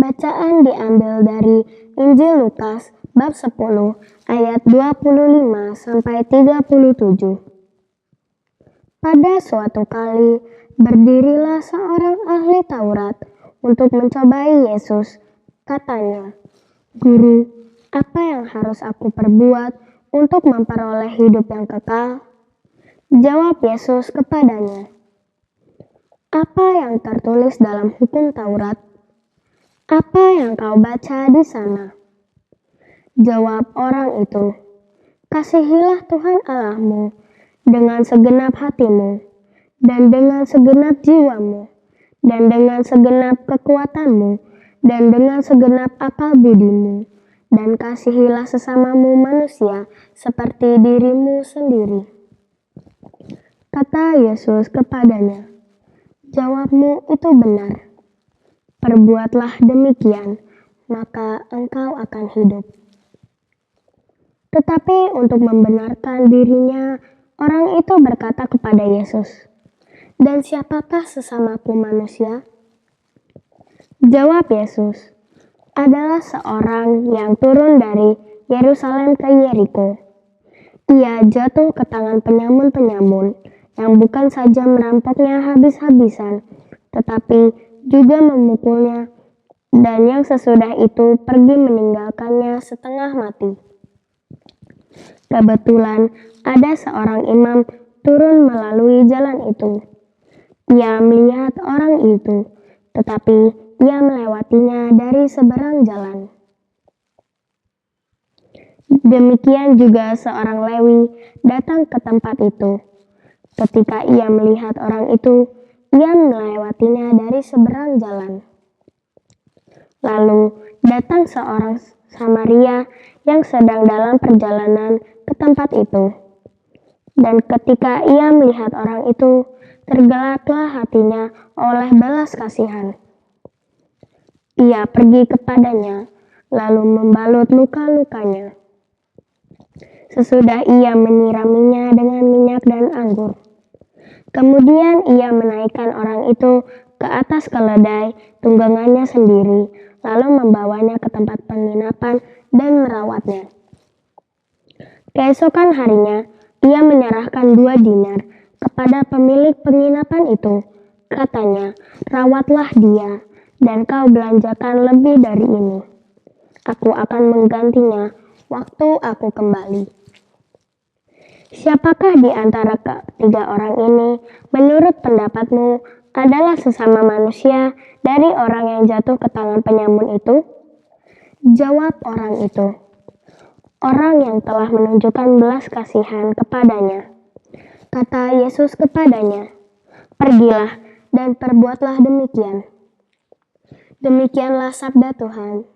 Bacaan diambil dari Injil Lukas bab 10 ayat 25 sampai 37. Pada suatu kali berdirilah seorang ahli Taurat untuk mencobai Yesus. Katanya, "Guru, apa yang harus aku perbuat untuk memperoleh hidup yang kekal?" Jawab Yesus kepadanya, "Apa yang tertulis dalam hukum Taurat? Apa yang kau baca di sana?" Jawab orang itu, "Kasihilah Tuhan Allahmu dengan segenap hatimu, dan dengan segenap jiwamu, dan dengan segenap kekuatanmu, dan dengan segenap akal budimu, dan kasihilah sesamamu manusia seperti dirimu sendiri." Kata Yesus kepadanya, "Jawabmu itu benar. Perbuatlah demikian, maka engkau akan hidup." Tetapi untuk membenarkan dirinya, orang itu berkata kepada Yesus, "Dan siapakah sesamaku manusia?" Jawab Yesus, "Adalah seorang yang turun dari Yerusalem ke Yeriko. Ia jatuh ke tangan penyamun-penyamun yang bukan saja merampoknya habis-habisan, tetapi juga memukulnya, dan yang sesudah itu pergi meninggalkannya setengah mati. Kebetulan ada seorang imam turun melalui jalan itu. Ia melihat orang itu, tetapi ia melewatinya dari seberang jalan. Demikian juga seorang Lewi datang ke tempat itu. Ketika ia melihat orang itu, ia melewatinya dari seberang jalan. Lalu datang seorang Samaria yang sedang dalam perjalanan ke tempat itu. Dan ketika ia melihat orang itu, tergeraklah hatinya oleh belas kasihan. Ia pergi kepadanya, lalu membalut luka-lukanya. Sesudah ia menyiraminya dengan minyak dan anggur. Kemudian ia menaikkan orang itu ke atas keledai tunggangannya sendiri, lalu membawanya ke tempat penginapan dan merawatnya. Keesokan harinya, ia menyerahkan 2 dinar kepada pemilik penginapan itu. Katanya, "Rawatlah dia, dan kau belanjakan lebih dari ini. Aku akan menggantinya waktu aku kembali." Siapakah di antara ketiga orang ini, menurut pendapatmu, adalah sesama manusia dari orang yang jatuh ke tangan penyamun itu? Jawab orang itu, "Orang yang telah menunjukkan belas kasihan kepadanya." Kata Yesus kepadanya, "Pergilah dan perbuatlah demikian." Demikianlah sabda Tuhan.